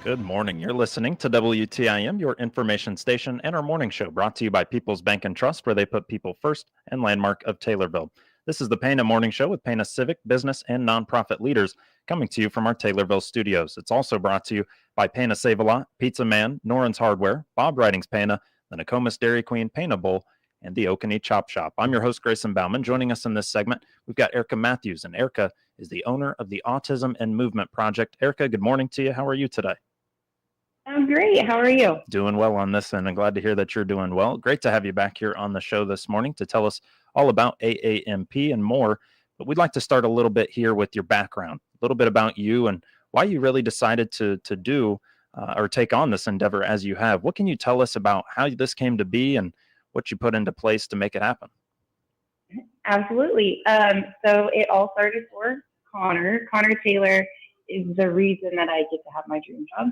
Good morning. You're listening to WTIM, your information station, and our morning show brought to you by People's Bank and Trust, where they put people first, and Landmark of Taylorville. This is the Pana Morning Show with Pana civic, business, and nonprofit leaders coming to you from our Taylorville studios. It's also brought to you by Pana Save-A-Lot, Pizza Man, Noren's Hardware, Bob Riding's Pana, the Nokomis Dairy Queen Pana Bowl, and the Okanee Chop Shop. I'm your host, Grayson Bauman. Joining us in this segment, we've got Erica Matthews, and Erica is the owner of the Autism and Movement Project. Erica, good morning to you. How are you today? I'm great. How are you? Doing well on this, and I'm glad to hear that you're doing well. Great to have you back here on the show this morning to tell us all about AAMP and more. But we'd like to start a little bit here with your background, a little bit about you and why you really decided to do or take on this endeavor as you have. What can you tell us about how this came to be and what you put into place to make it happen? Absolutely. So it all started for Connor. Connor Taylor is the reason that I get to have my dream job.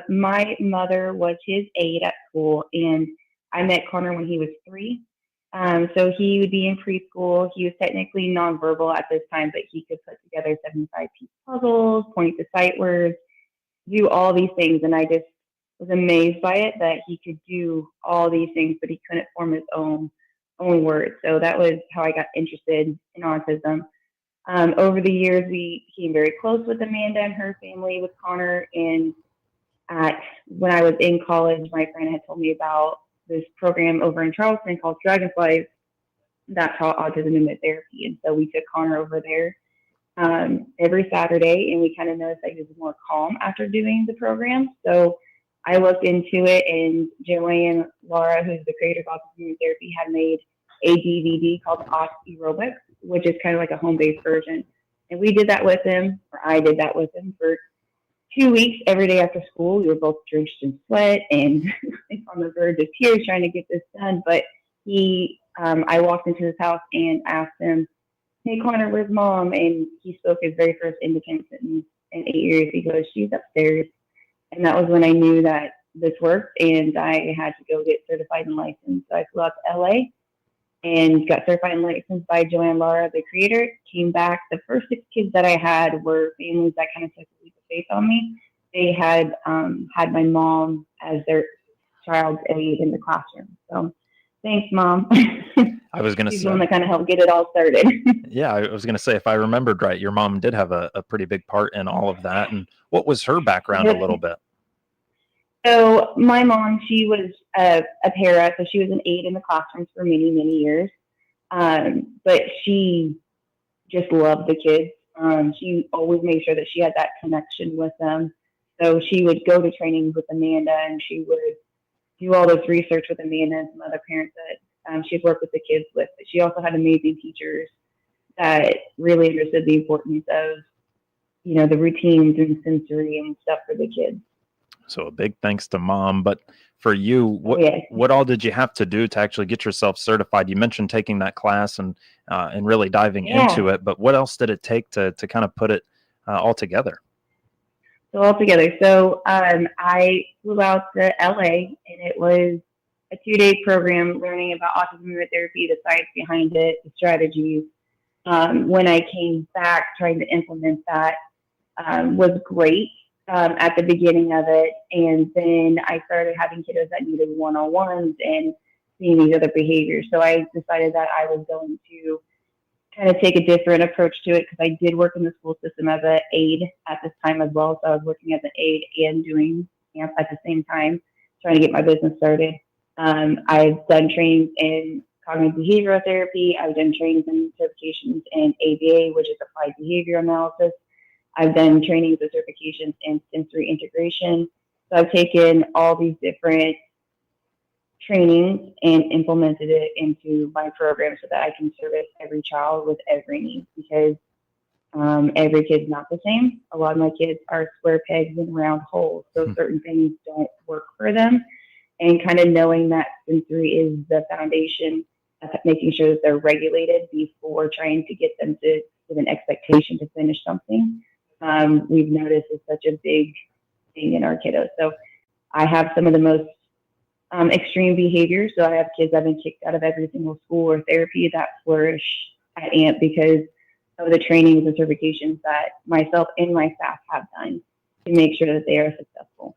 My mother was his aide at school, and I met Connor when he was 3. So he would be in preschool. He was technically nonverbal at this time, but he could put together 75-piece puzzles, point to sight words, do all these things. And I just was amazed by it, that he could do all these things, but he couldn't form his own words. So that was how I got interested in autism. Over the years, we became very close with Amanda and her family, with Connor. And when I was in college, my friend had told me about this program over in Charleston called Dragonflies that taught autism and movement therapy. And so we took Connor over there every Saturday, and we kind of noticed that he was more calm after doing the program. So I looked into it, and Joanne Laura, who's the creator of autism and movement therapy, had made a DVD called Aerobics, which is kind of like a home-based version. And we did that with him, or I did that with him for 2 weeks every day after school. We were both drenched in sweat and on the verge of tears trying to get this done. But I walked into his house and asked him, "Hey, Connor, where's Mom?" And he spoke his very first independent sentence in 8 years. He goes, "She's upstairs." And that was when I knew that this worked, and I had to go get certified and licensed. So I flew out to LA and got certified and licensed by Joanne Laura, the creator. Came back. The first 6 kids that I had were families that kind of took a leap of faith on me. They had had my mom as their child's aide in the classroom. So thanks, Mom. I was going to say, she's the one that kind of helped get it all started. Yeah, I was going to say, if I remembered right, your mom did have a pretty big part in all of that. And what was her background a little bit? So my mom, she was a para, so she was an aide in the classrooms for many, many years. But she just loved the kids. She always made sure that she had that connection with them. So she would go to trainings with Amanda, and she would do all this research with Amanda and some other parents that she'd worked with the kids with. But she also had amazing teachers that really understood the importance of, the routines and sensory and stuff for the kids. So a big thanks to Mom. But for you, what all did you have to do to actually get yourself certified? You mentioned taking that class and really diving into it, but what else did it take to kind of put it all together? So I flew out to LA, and it was a 2-day program learning about autism and movement therapy, the science behind it, the strategies. When I came back, trying to implement that was great. At the beginning of it, and then I started having kiddos that needed one-on-ones and seeing these other behaviors. So I decided that I was going to kind of take a different approach to it, because I did work in the school system as an aide at this time as well. So I was working as an aide and doing camp at the same time, trying to get my business started. I've done trainings in cognitive behavioral therapy. I've done trainings and certifications in ABA, which is applied behavior analysis. I've done trainings and certifications in sensory integration. So I've taken all these different trainings and implemented it into my program so that I can service every child with every need, because every kid's not the same. A lot of my kids are square pegs in round holes, so certain things don't work for them. And kind of knowing that sensory is the foundation of making sure that they're regulated before trying to get them to with an expectation to finish something. We've noticed is such a big thing in our kiddos. So I have some of the most extreme behaviors. So I have kids that have been kicked out of every single school or therapy that flourish at AMP because of the trainings and certifications that myself and my staff have done to and make sure that they are successful.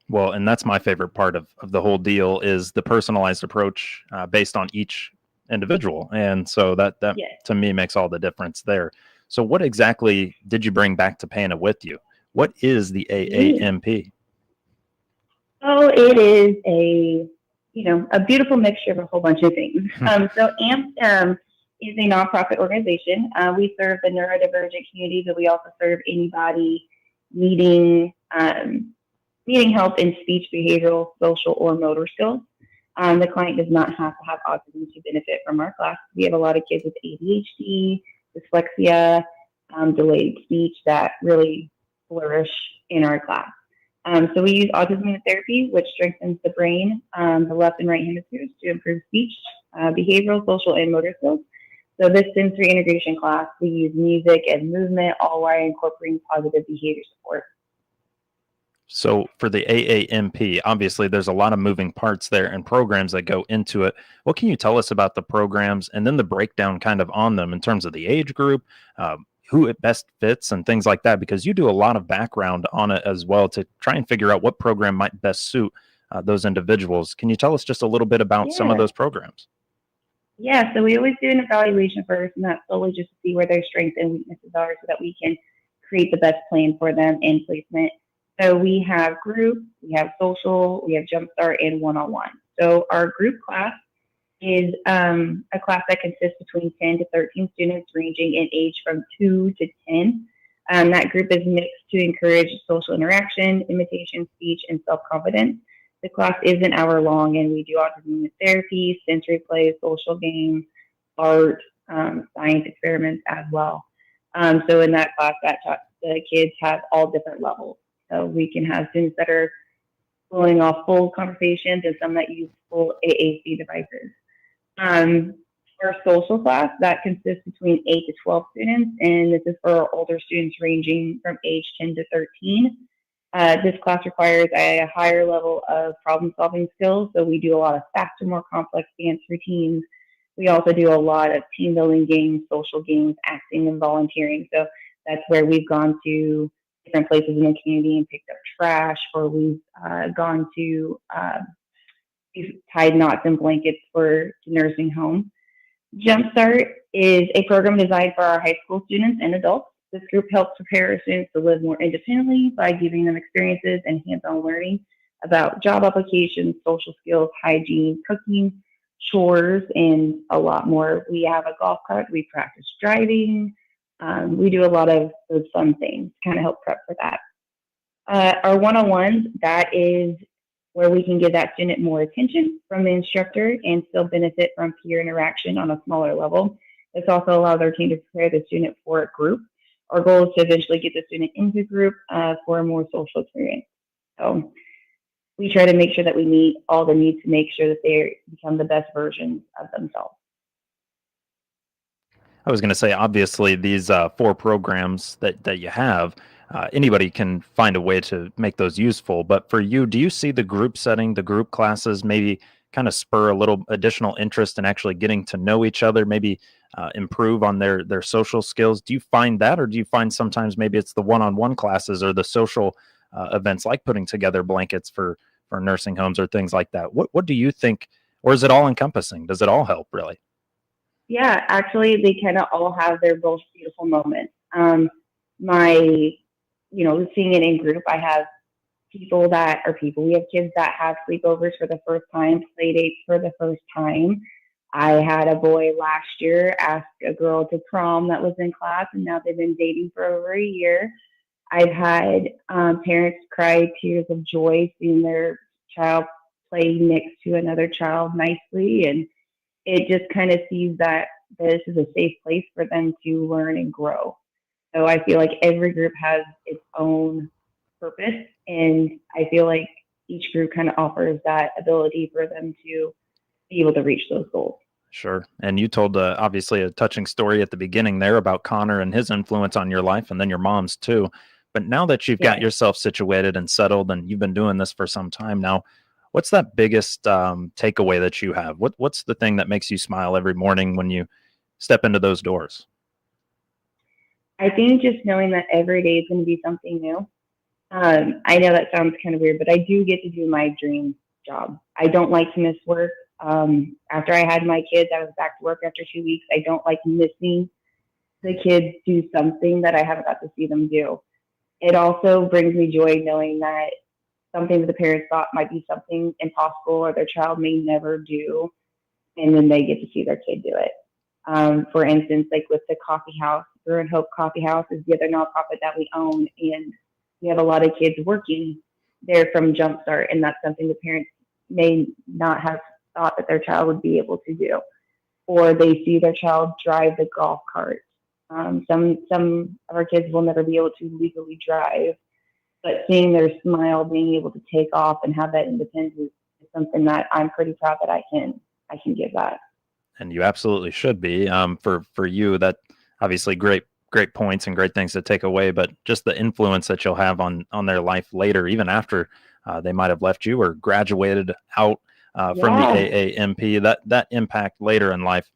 Well, and that's my favorite part of the whole deal is the personalized approach based on each individual. And so that Yes. to me makes all the difference there. So what exactly did you bring back to Pana with you? What is the AAMP? Oh, it is a beautiful mixture of a whole bunch of things. So AMP is a nonprofit organization. We serve the neurodivergent community, but we also serve anybody needing help in speech, behavioral, social, or motor skills. The client does not have to have autism to benefit from our class. We have a lot of kids with ADHD, dyslexia, delayed speech that really flourish in our class. So we use autism therapy, which strengthens the brain, the left and right hemispheres to improve speech, behavioral, social, and motor skills. So this sensory integration class, we use music and movement, all while incorporating positive behavior support. So for the AAMP, obviously there's a lot of moving parts there and programs that go into it. What can you tell us about the programs and then the breakdown kind of on them in terms of the age group, who it best fits and things like that? Because you do a lot of background on it as well to try and figure out what program might best suit those individuals. Can you tell us just a little bit about some of those programs? Yeah, so we always do an evaluation first, and that's solely just to see where their strengths and weaknesses are so that we can create the best plan for them in placement. So we have group, we have social, we have jumpstart, and one-on-one. So our group class is a class that consists between 10 to 13 students ranging in age from 2 to 10. That group is mixed to encourage social interaction, imitation speech, and self-confidence. The class is an hour long, and we do autism therapy, sensory play, social games, art, science experiments as well. So in that class, the kids have all different levels. So we can have students that are pulling off full conversations and some that use full AAC devices. Our social class, that consists between 8 to 12 students, and this is for our older students ranging from age 10 to 13. This class requires a higher level of problem-solving skills, so we do a lot of faster, more complex dance routines. We also do a lot of team-building games, social games, acting, and volunteering. So that's where we've gone to different places in the community and picked up trash, or we've gone to we've tied knots and blankets for nursing home. Jumpstart is a program designed for our high school students and adults. This group helps prepare our students to live more independently by giving them experiences and hands-on learning about job applications, social skills, hygiene, cooking, chores, and a lot more. We have a golf cart. We practice driving. We do a lot of those fun things to kind of help prep for that. Our one-on-ones, that is where we can give that student more attention from the instructor and still benefit from peer interaction on a smaller level. This also allows our team to prepare the student for a group. Our goal is to eventually get the student into group for a more social experience. So we try to make sure that we meet all the needs to make sure that they become the best versions of themselves. I was going to say, obviously, these 4 programs that you have, anybody can find a way to make those useful. But for you, do you see the group setting, the group classes, maybe kind of spur a little additional interest in actually getting to know each other, maybe improve on their social skills? Do you find that, or do you find sometimes maybe it's the one-on-one classes or the social events like putting together blankets for nursing homes or things like that? What do you think, or is it all encompassing? Does it all help really? Yeah, actually, they kind of all have their most beautiful moments. Seeing it in group, I have we have kids that have sleepovers for the first time, play dates for the first time. I had a boy last year ask a girl to prom that was in class, and now they've been dating for over a year. I've had parents cry tears of joy seeing their child play next to another child nicely, and it just kind of sees that this is a safe place for them to learn and grow. So I feel like every group has its own purpose, and I feel like each group kind of offers that ability for them to be able to reach those goals. Sure. And you told obviously a touching story at the beginning there about Connor and his influence on your life and then your mom's too. But now that you've got yourself situated and settled and you've been doing this for some time now, what's that biggest takeaway that you have? What's the thing that makes you smile every morning when you step into those doors? I think just knowing that every day is going to be something new. I know that sounds kind of weird, but I do get to do my dream job. I don't like to miss work. After I had my kids, I was back to work after 2 weeks. I don't like missing the kids do something that I haven't got to see them do. It also brings me joy knowing that something that the parents thought might be something impossible or their child may never do, and then they get to see their kid do it. For instance, like with the coffee house, Brew and Hope Coffee House is the other nonprofit that we own, and we have a lot of kids working there from Jumpstart, and that's something the parents may not have thought that their child would be able to do, or they see their child drive the golf cart. Some of our kids will never be able to legally drive, but seeing their smile, being able to take off and have that independence is something that I'm pretty proud that I can give that. And you absolutely should be. For you, that obviously great points and great things to take away, but just the influence that you'll have on their life later, even after they might have left you or graduated out from the Yeah. AAMP, that impact later in life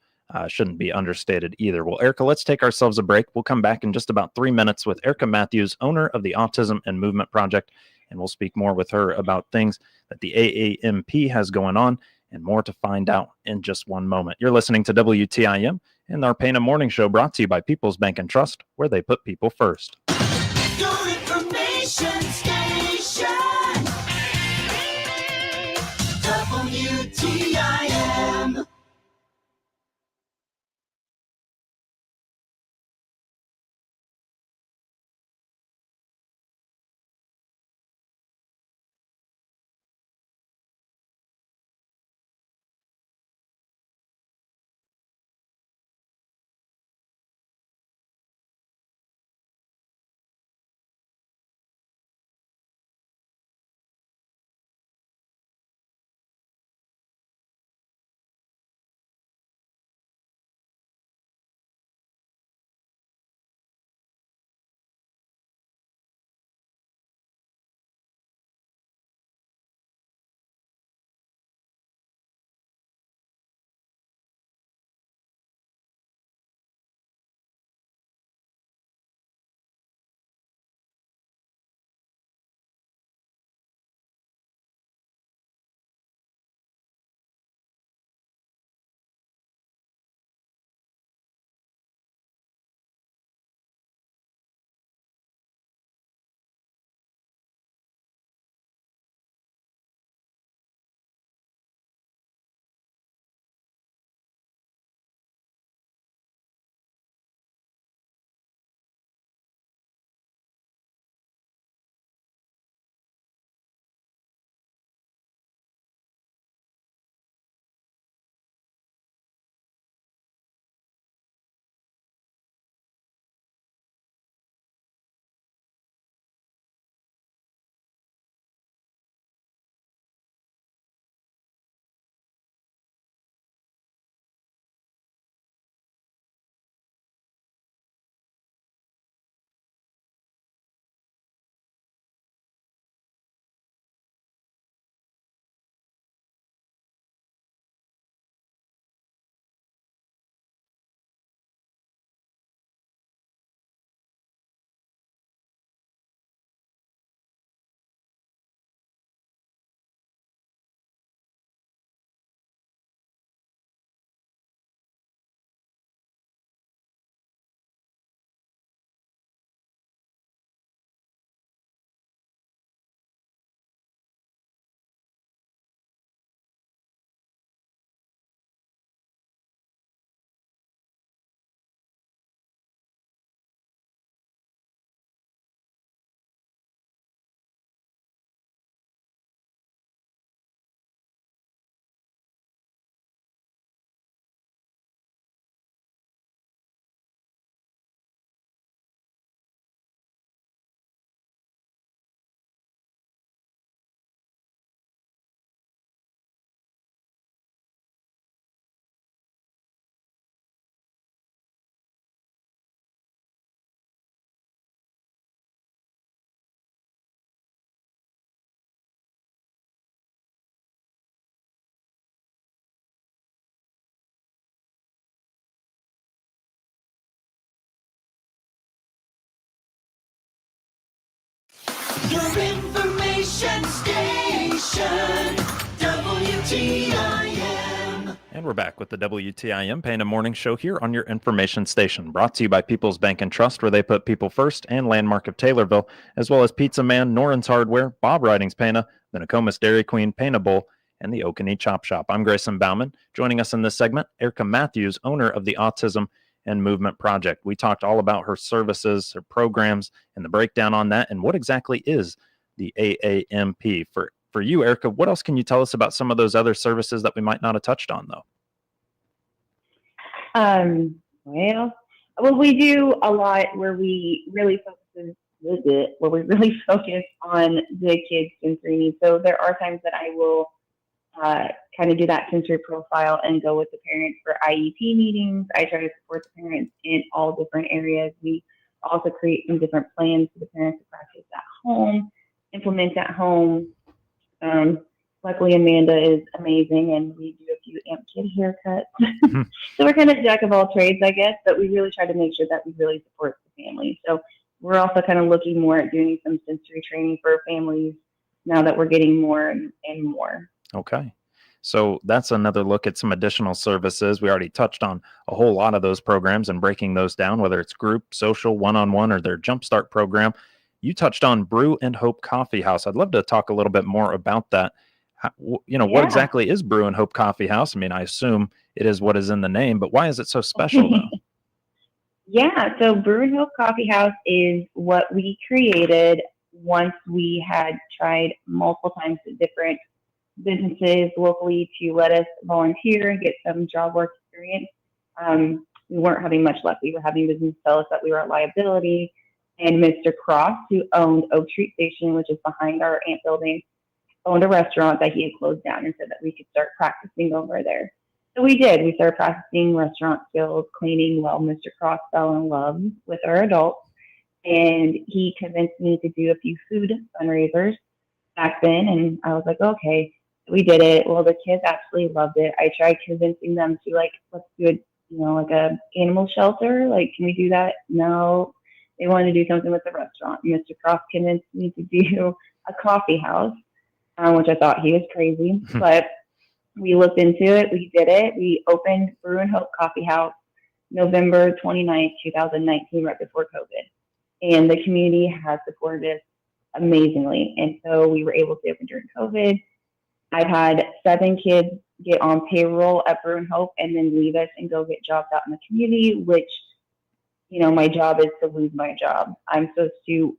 shouldn't be understated either. Well, Erica, let's take ourselves a break. We'll come back in just about 3 minutes with Erica Matthews, owner of the Autism and Movement Project, and we'll speak more with her about things that the AAMP has going on and more to find out in just one moment. You're listening to WTIM and our Pana Morning Show, brought to you by People's Bank and Trust, where they put people first. Your information station, WTIM. Your information station, WTIM. And we're back with the WTIM Pana Morning Show here on your information station, brought to you by People's Bank and Trust, where they put people first, and Landmark of Taylorville, as well as Pizza Man, Noren's Hardware, Bob Riding's Pana, the Nokomis Dairy Queen, Pana Bowl, and the Okanee Chop Shop. I'm Grayson Bauman. Joining us in this segment, Erica Matthews, owner of the Autism and Movement Project. We talked all about her services, her programs, and the breakdown on that, and what exactly is the AAMP. For you, Erica, what else can you tell us about some of those other services that we might not have touched on, though? Well, we do a lot where we really focus on the kids' sensory needs. So there are times that I will kind of do that sensory profile and go with the parents for IEP meetings. I try to support the parents in all different areas. We also create some different plans for the parents to practice at home, implement at home. Luckily, Amanda is amazing, and we do a few amp kid haircuts. So we're kind of jack of all trades, I guess, but we really try to make sure that we really support the family. So we're also kind of looking more at doing some sensory training for families now that we're getting more and more. Okay. So that's another look at some additional services. We already touched on a whole lot of those programs and breaking those down, whether it's group, social, one-on-one, or their Jumpstart program. You touched on Brew and Hope Coffee House. I'd love to talk a little bit more about that. What exactly is Brew and Hope Coffee House? I mean, I assume it is what is in the name, but why is it so special, though? Yeah, so Brew and Hope Coffee House is what we created once we had tried multiple times at different businesses locally to let us volunteer and get some job work experience. We weren't having much luck. We were having businesses tell us that we were a liability. And Mr. Cross, who owned Oak Street Station, which is behind our Ant building, owned a restaurant that he had closed down and said that we could start practicing over there. So we did. We started practicing restaurant skills, cleaning, while Mr. Cross fell in love with our adults. And he convinced me to do a few food fundraisers back then. And I was like, okay, we did it. Well, the kids absolutely loved it. I tried convincing them to, like, let's do it, like a animal shelter. Like, can we do that? No. They wanted to do something with the restaurant. Mr. Cross convinced me to do a coffee house, which I thought he was crazy. But we looked into it. We did it. We opened Brew and Hope Coffee House November 29th, 2019, right before COVID. And the community has supported us amazingly. And so we were able to open during COVID. I've had 7 kids get on payroll at Brew and Hope and then leave us and go get jobs out in the community, which, my job is to lose my job. I'm supposed to,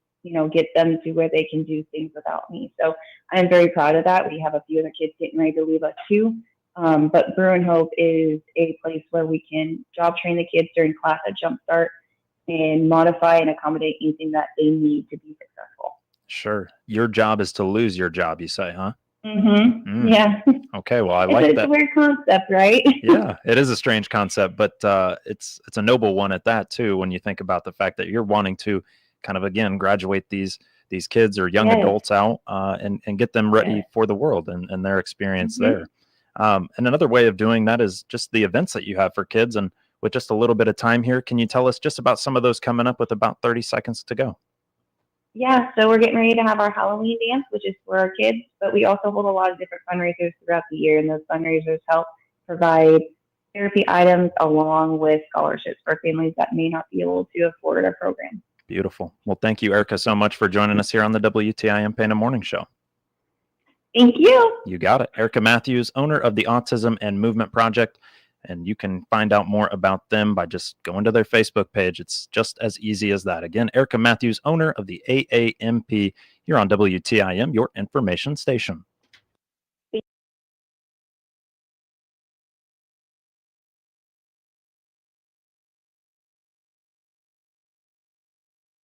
get them to where they can do things without me. So I'm very proud of that. We have a few other kids getting ready to leave us too. But Brew and Hope is a place where we can job train the kids during class at Jumpstart and modify and accommodate anything that they need to be successful. Sure. Your job is to lose your job, you say, huh? Mm-hmm. Yeah. Okay. Well, I like that. It's a weird concept, right? Yeah, it is a strange concept, but it's a noble one at that too. When you think about the fact that you're wanting to kind of again graduate these kids or young adults out and get them ready for the world and their experience there. And another way of doing that is just the events that you have for kids. And with just a little bit of time here, can you tell us just about some of those coming up with about 30 seconds to go? Yeah, so we're getting ready to have our Halloween dance, which is for our kids, but we also hold a lot of different fundraisers throughout the year, and those fundraisers help provide therapy items along with scholarships for families that may not be able to afford our program. Beautiful. Well, thank you, Erica, so much for joining us here on the WTIM Pana Morning Show. Thank you. You got it. Erica Matthews, owner of the Autism and Movement Project. And you can find out more about them by just going to their Facebook page. It's just as easy as that. Again, Erica Matthews, owner of the AAMP, here on WTIM, your information station.